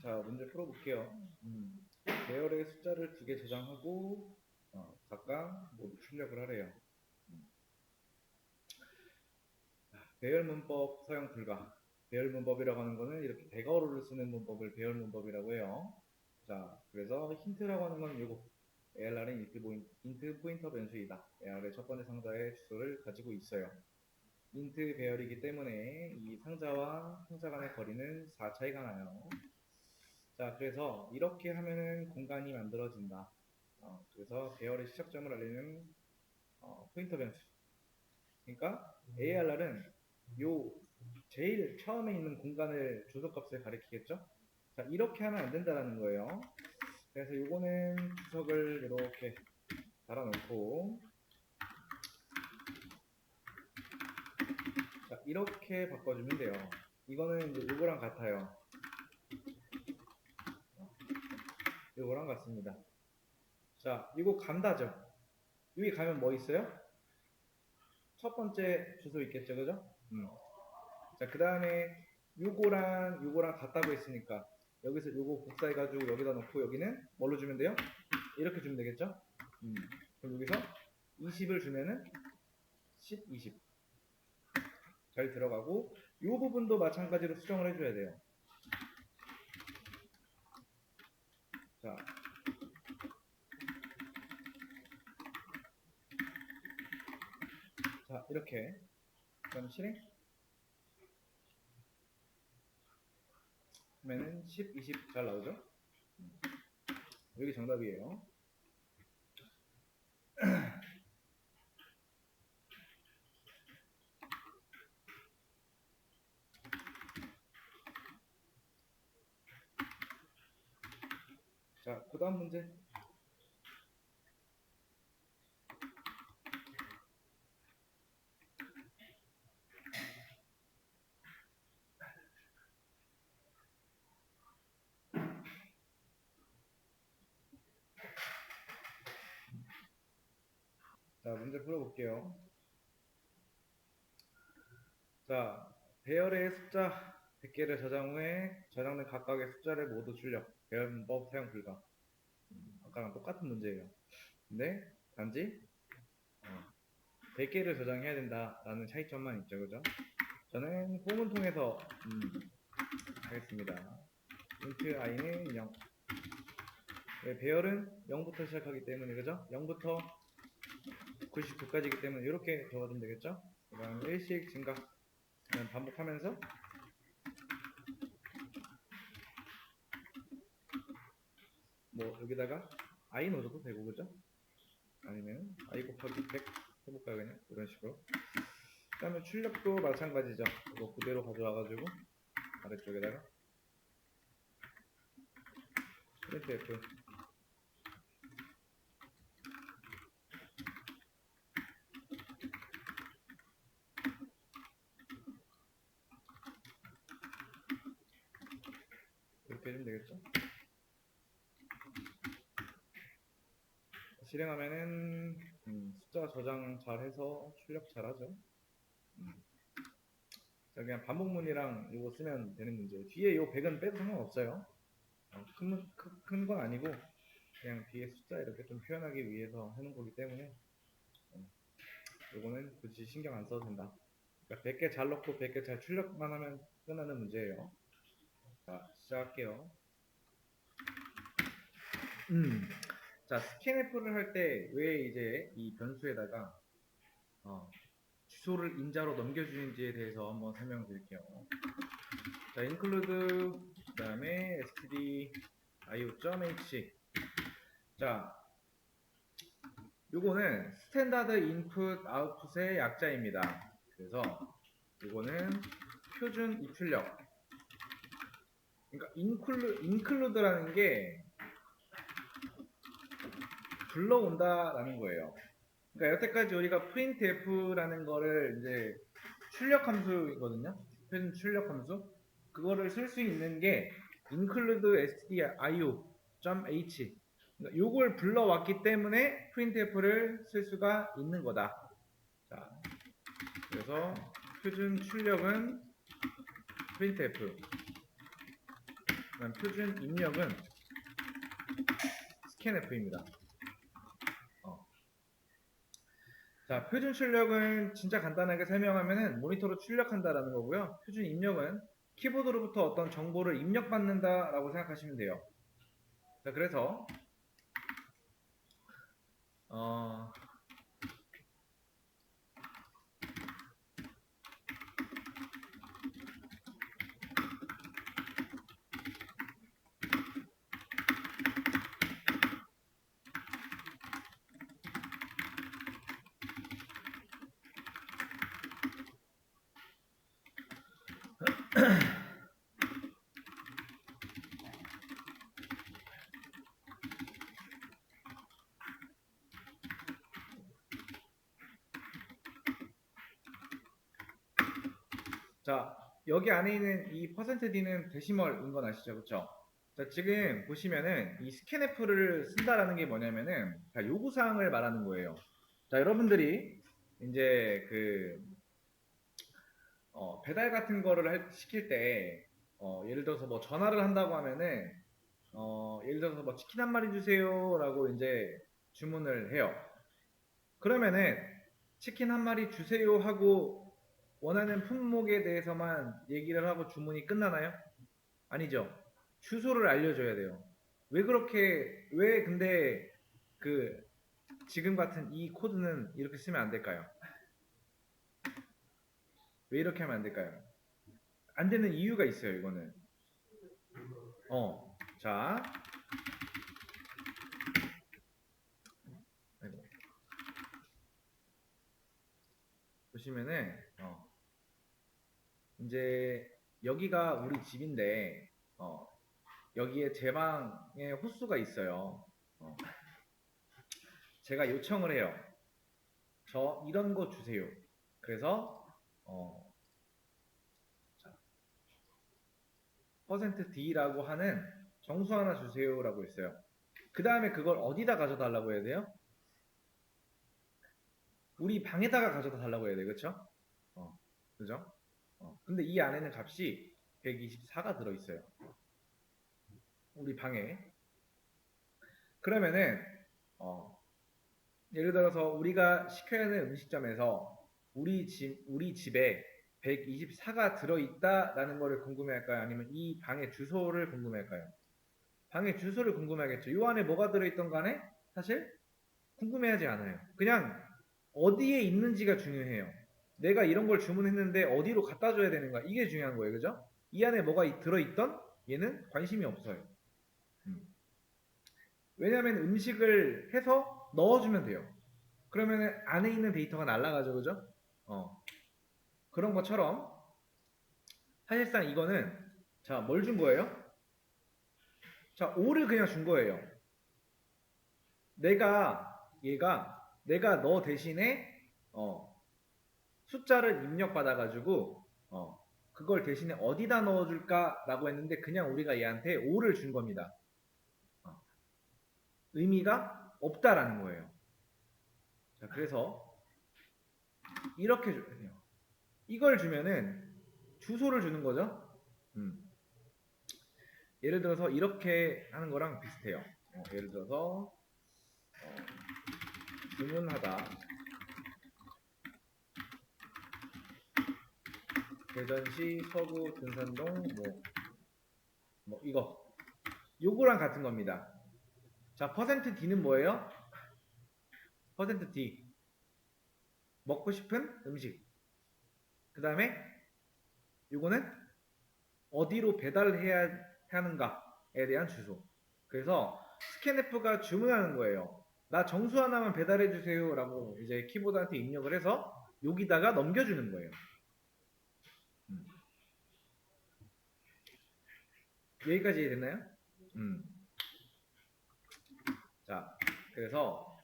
자, 문제 풀어볼게요. 배열의 숫자를 두 개 저장하고 각각 모두 출력을 하래요. 배열 문법 사용 불가. 배열 문법이라고 하는 거는 이렇게 대괄호를 쓰는 문법을 배열 문법이라고 해요. 자, 그래서 힌트라고 하는 건 요거. AR은 인트 포인터 변수이다. AR의 첫 번째 상자의 주소를 가지고 있어요. 인트 배열이기 때문에 이 상자와 상자 간의 거리는 4 차이가 나요. 자, 그래서 이렇게 하면은 공간이 만들어진다. 그래서 배열의 시작점을 알리는 포인터 변수. 그러니까 AR은 요 제일 처음에 있는 공간을 주소값을 가리키겠죠? 자, 이렇게 하면 안 된다는 거예요. 그래서 요거는 주석을 이렇게 달아놓고, 자, 이렇게 바꿔주면 돼요. 이거는 이제 요거랑 같아요. 요거랑 같습니다. 자, 이거 간다죠? 여기 가면 뭐 있어요? 첫 번째 주소 있겠죠, 그죠? 자, 그 다음에 요거랑 같다고 했으니까 여기서 요거 복사해가지고 여기다 놓고 여기는 뭘로 주면 돼요? 이렇게 주면 되겠죠? 그럼 여기서 20을 주면은 10, 20 잘 들어가고 요 부분도 마찬가지로 수정을 해줘야 돼요. 자, 자 이렇게 그럼 실행 하면은 10, 20 잘 나오죠? 여기 정답이에요. 자, 그 다음 문제. 자, 문제 풀어볼게요. 자, 배열의 숫자 100개를 저장 후에 저장된 각각의 숫자를 모두 출력. 배열 문법 사용 불가. 아까랑 똑같은 문제예요. 근데 단지 100개를 저장해야 된다라는 차이점만 있죠, 그죠? 저는 폼을 통해서 하겠습니다. int i는 0. 네, 배열은 0부터 시작하기 때문에, 그죠? 0부터 99까지이기 때문에 이렇게 적어주면 되겠죠? 그 다음 1씩 증가. 반복하면서 뭐 여기다가 i 넣어줘도 되고, 그죠? 아니면 i 곱하기 100 해볼까요, 그냥? 이런 식으로. 그 다음에 출력도 마찬가지죠. 이거 그대로 가져와가지고 아래쪽에다가 printf 이렇게 해주면 되겠죠? 실행하면은 숫자 저장 잘해서 출력 잘하죠. 자, 그냥 반복문이랑 이거 쓰면 되는 문제예요. 뒤에 요 100은 빼도 상관없어요. 큰 건 아니고 그냥 뒤에 숫자 이렇게 좀 표현하기 위해서 해놓은 거기 때문에 요거는 굳이 신경 안 써도 된다. 그러니까 100개 잘 넣고 100개 잘 출력만 하면 끝나는 문제예요. 자, 시작할게요. 자, 스캔F를 할 때 왜 이제 이 변수에다가 주소를 인자로 넘겨주는지에 대해서 한번 설명드릴게요. 자, include 그 다음에 std io.h. 자, 요거는 스탠다드 인풋 아웃풋의 약자입니다. 그래서 요거는 표준 입출력. 그러니까 include라는 게 불러온다라는 거예요. 그러니까 여태까지 우리가 printf라는 거를 이제 출력 함수이거든요. 표준 출력 함수. 그거를 쓸 수 있는 게 include stdio.h. 그러니까 요걸 불러왔기 때문에 printf를 쓸 수가 있는 거다. 자, 그래서 표준 출력은 printf. 그다음 표준 입력은 scanf입니다. 자, 표준 출력은 진짜 간단하게 설명하면은 모니터로 출력한다라는 거고요. 표준 입력은 키보드로부터 어떤 정보를 입력받는다라고 생각하시면 돼요. 자, 그래서 어, 자, 여기 안에 있는 이 %d는 데시멀인 건 아시죠? 그쵸? 자, 지금 보시면은 이 scanf를 쓴다라는 게 뭐냐면은 자, 요구사항을 말하는 거예요. 자, 여러분들이 이제 배달 같은 거를 시킬 때 예를 들어서 뭐 전화를 한다고 하면은 예를 들어서 뭐 치킨 한 마리 주세요라고 이제 주문을 해요. 그러면은 치킨 한 마리 주세요 하고 원하는 품목에 대해서만 얘기를 하고 주문이 끝나나요? 아니죠. 주소를 알려줘야 돼요. 왜 근데 그 지금 같은 이 코드는 이렇게 쓰면 안 될까요? 왜 이렇게 하면 안 될까요? 안 되는 이유가 있어요, 이거는. 자. 아이고. 보시면은, 이제 여기가 우리 집인데, 여기에 제 방에 호수가 있어요. 제가 요청을 해요. 저 이런 거 주세요. 그래서 %d라고 하는 정수 하나 주세요라고 했어요. 그 다음에 그걸 어디다 가져달라고 해야 돼요? 우리 방에다가 가져다 달라고 해야 돼, 그쵸? 그죠? 근데 이 안에는 값이 124가 들어있어요. 우리 방에. 그러면은, 예를 들어서 우리가 시켜야 하는 음식점에서 우리 집에 124가 들어있다라는 거를 궁금해할까요? 아니면 이 방의 주소를 궁금해할까요? 방의 주소를 궁금해하겠죠. 이 안에 뭐가 들어있던 간에 사실 궁금해하지 않아요. 그냥 어디에 있는지가 중요해요. 내가 이런 걸 주문했는데 어디로 갖다 줘야 되는가 이게 중요한 거예요. 그죠? 이 안에 뭐가 들어있던 얘는 관심이 없어요. 왜냐하면 음식을 해서 넣어주면 돼요. 그러면 안에 있는 데이터가 날아가죠. 그죠? 그런 것처럼 사실상 이거는 자, 뭘 준 거예요? 자, 5를 그냥 준 거예요. 내가 너 대신에 숫자를 입력받아가지고 그걸 대신에 어디다 넣어줄까라고 했는데 그냥 우리가 얘한테 5를 준 겁니다. 의미가 없다라는 거예요. 자, 그래서 이렇게 주세요. 이걸 주면은 주소를 주는 거죠. 예를 들어서 이렇게 하는 거랑 비슷해요. 예를 들어서 주문하다 대전시 서구 둔산동 뭐 이거 요거랑 같은 겁니다. 자, %d는 뭐예요? %d 먹고 싶은 음식. 그 다음에 요거는 어디로 배달을 해야 하는가에 대한 주소. 그래서 스캔F가 주문하는 거예요. 나 정수 하나만 배달해 주세요 라고 이제 키보드한테 입력을 해서 여기다가 넘겨주는 거예요. 여기까지 이해됐나요? 자, 그래서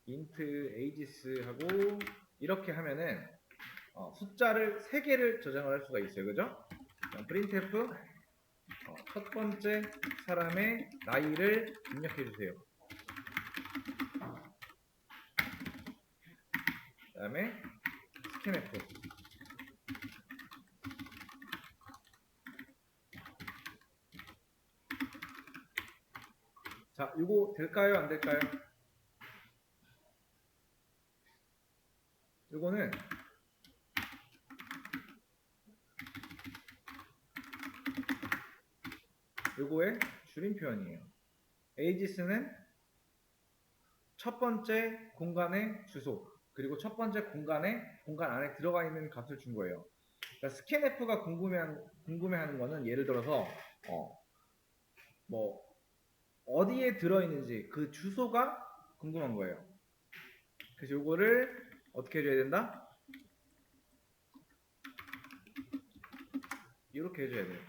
int ages하고 이렇게 하면은 숫자를 3개를 저장을 할 수가 있어요. 그죠? printf 첫 번째 사람의 나이를 입력해 주세요. 그 다음에 scanf 자, 이거 될까요? 안 될까요? 이거는 요거의 줄임 표현이에요. ages는 첫 번째 공간의 주소, 그리고 첫 번째 공간 안에 들어가 있는 값을 준 거예요. 그러니까 scanf가 궁금해하는 거는 예를 들어서 뭐 어디에 들어있는지 그 주소가 궁금한 거예요. 그래서 요거를 어떻게 해줘야 된다? 이렇게 해줘야 돼요.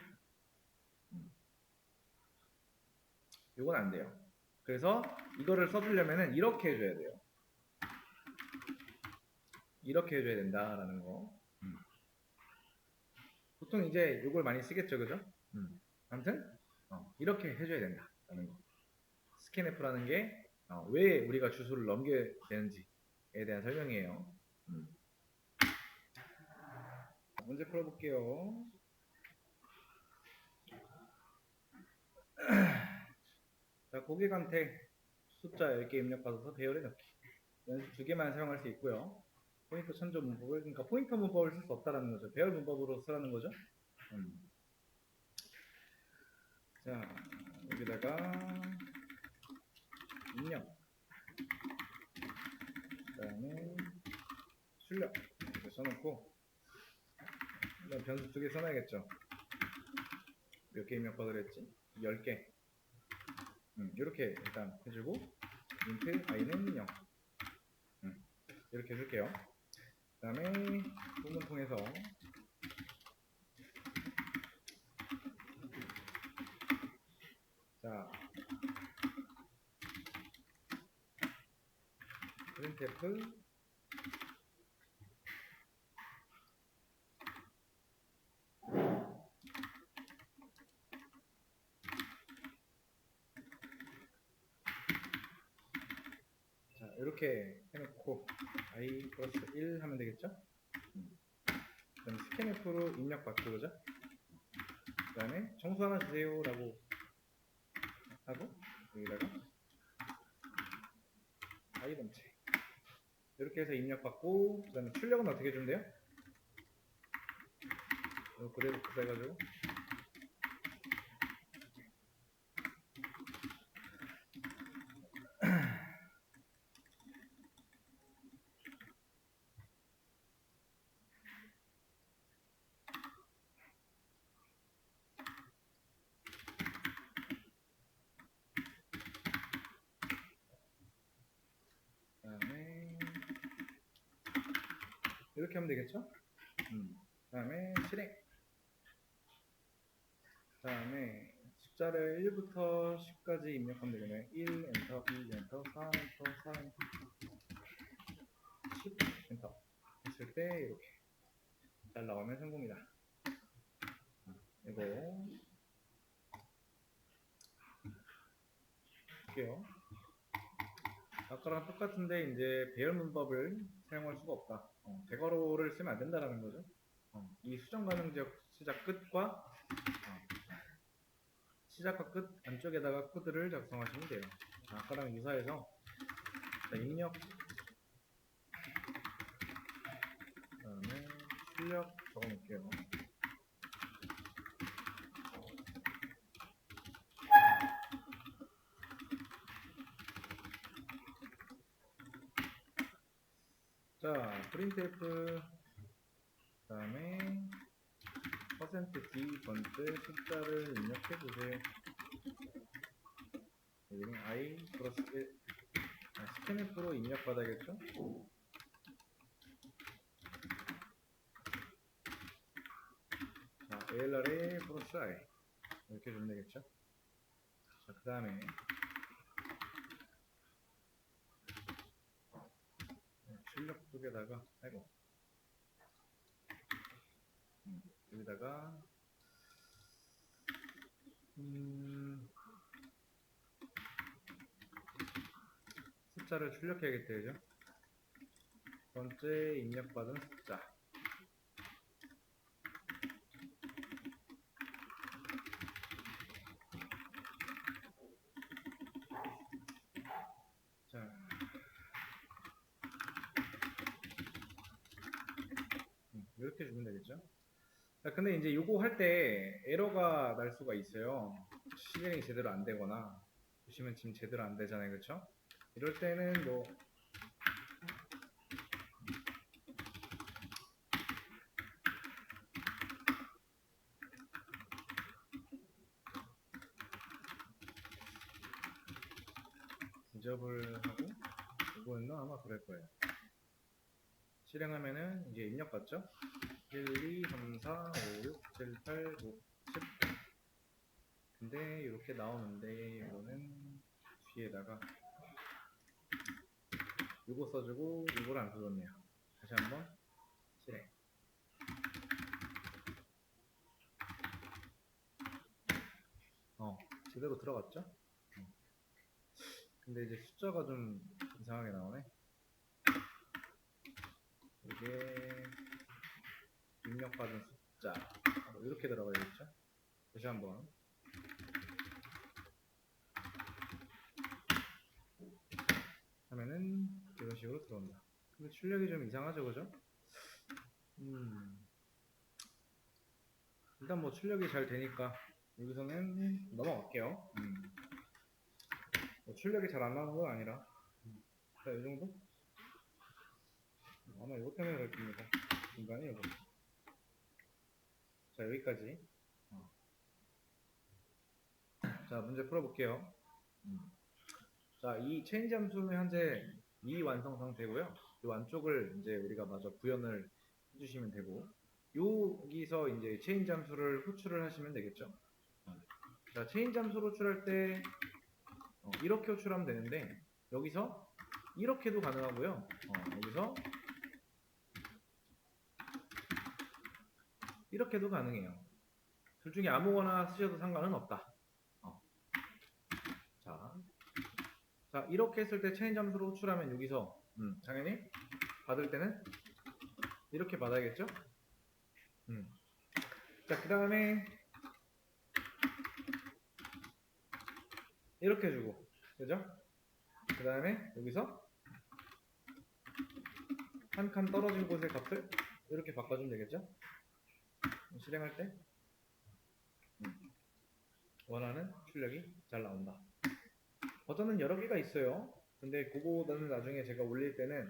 요건 안 돼요. 그래서 이거를 써주려면은 이렇게 해줘야 돼요. 이렇게 해줘야 된다라는 거. 보통 이제 요걸 많이 쓰겠죠, 그죠? 아무튼 이렇게 해줘야 된다라는 거. 스캔F라는 게 왜 우리가 주소를 넘겨야 되는지에 대한 설명이에요. 문제 풀어볼게요. 자, 고객한테 숫자 10개 입력받아서 배열해 넣기. 연습 2개만 사용할 수 있고요. 포인터 천조 문법을, 그러니까 포인터 문법을 쓸 수 없다라는 거죠. 배열 문법으로 쓰라는 거죠. 자, 여기다가 입력, 그 다음에 출력 이렇게 써놓고, 일단 변수 2개 써놔야겠죠. 몇 개 입력받으려 했지? 10개. 이렇게 일단 해주고, int i는 0. 이렇게 해줄게요. 그 다음에 소문 통해서 자, printf 자, 이렇게 해놓고 i 플러스 1 하면 되겠죠? 그 다음에 scanf로 입력 받고, 그죠? 그 다음에 정수 하나 주세요 라고 하고, 여기다가 i 본체 이렇게 해서 입력 받고, 그 다음에 출력은 어떻게 해준대요? 그대로 해가지고 그다음에 이렇게 하면 되겠죠? 그다음에 실행. 그다음에 숫자를 1부터 10까지 입력하면 되겠네요. 1 엔터, 2 엔터, 4 엔터, 4 엔터, 10 엔터 했을 때 이렇게 잘 나오면 성공이다. 이거 볼게요. 아까랑 똑같은데 이제 배열 문법을 사용할 수가 없다. 대괄호를 쓰면 안 된다라는 거죠. 이 수정 가능 지역 시작 끝과 시작과 끝 안쪽에다가 코드를 작성하시면 돼요. 아까랑 유사해서 입력, 그 다음에 출력 적어 놓을게요. 자, printf, 그 다음에 %d 번째 숫자를 입력해 주세요. 여기는 i 플러스 1, scanf로 입력 받아야겠죠? 자, alr에 플러스 i 이렇게 주면 되겠죠? 자, 그 다음에 출력 쪽에다가 여기다가 숫자를 출력해야겠죠, 그죠? 번째 입력받은 숫자. 이렇게 주면 되겠죠. 자, 근데 이제 요거 할 때 에러가 날 수가 있어요. 실행이 제대로 안 되거나. 보시면 지금 제대로 안 되잖아요. 그렇죠? 이럴 때는 뭐 디저블 하고 이거였나? 아마 그럴 거예요. 실행하면은 이제 입력 같죠? 1, 2, 3, 4, 5, 6, 7, 8, 9, 10. 근데 이렇게 나오는데 이거는 뒤에다가 이거 써주고 이걸 안 써줬네요. 다시 한번 실행. 제대로 들어갔죠? 근데 이제 숫자가 좀 이상하게 나오네. 이게 입력받은 숫자 이렇게 들어가야겠죠? 다시 한번 하면은 이런 식으로 들어온다. 근데 출력이 좀 이상하죠, 그죠? 일단 뭐 출력이 잘 되니까 여기서는 넘어갈게요. 뭐 출력이 잘 안 나오는 건 아니라. 자, 이 정도? 아마 이것 때문에 그럴 겁니다. 중간에 이거. 자, 여기까지. 자, 문제 풀어볼게요. 자, 이 체인지 함수는 현재 미완성 상태고요. 이 안쪽을 이제 우리가 마저 구현을 해주시면 되고, 여기서 이제 체인지 함수를 호출을 하시면 되겠죠. 자, 체인지 함수를 호출할 때 이렇게 호출하면 되는데, 여기서 이렇게도 가능하고요. 여기서 이렇게도 가능해요. 둘 중에 아무거나 쓰셔도 상관은 없다. 자, 이렇게 했을 때 체인지 함수로 호출하면 여기서 당연히 받을 때는 이렇게 받아야겠죠? 자, 그 다음에 이렇게 주고, 그죠? 그 다음에 여기서 한 칸 떨어진 곳의 값을 이렇게 바꿔주면 되겠죠? 실행할 때 원하는 출력이 잘 나온다. 버전은 여러 개가 있어요. 근데 그거는 나중에 제가 올릴 때는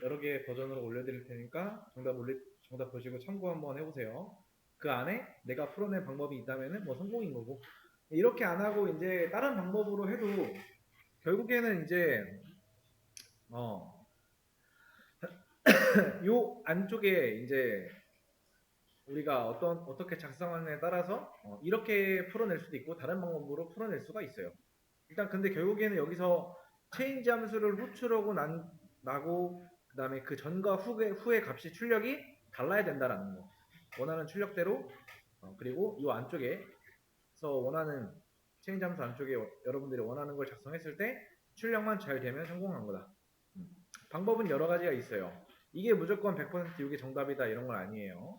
여러 개의 버전으로 올려드릴 테니까 정답 보시고 참고 한번 해보세요. 그 안에 내가 풀어낸 방법이 있다면은 뭐 성공인 거고, 이렇게 안 하고 이제 다른 방법으로 해도 결국에는 이제 요 안쪽에 이제 우리가 어떻게 작성하느냐에 따라서 이렇게 풀어낼 수도 있고 다른 방법으로 풀어낼 수가 있어요. 일단 근데 결국에는 여기서 체인지 함수를 호출하고 나고 그 다음에 그 전과 후의 값이 출력이 달라야 된다라는 거. 원하는 출력대로 그리고 이 안쪽에서 원하는 체인지 함수 안쪽에 여러분들이 원하는 걸 작성했을 때 출력만 잘 되면 성공한 거다. 방법은 여러 가지가 있어요. 이게 무조건 100% 이게 정답이다 이런 건 아니에요.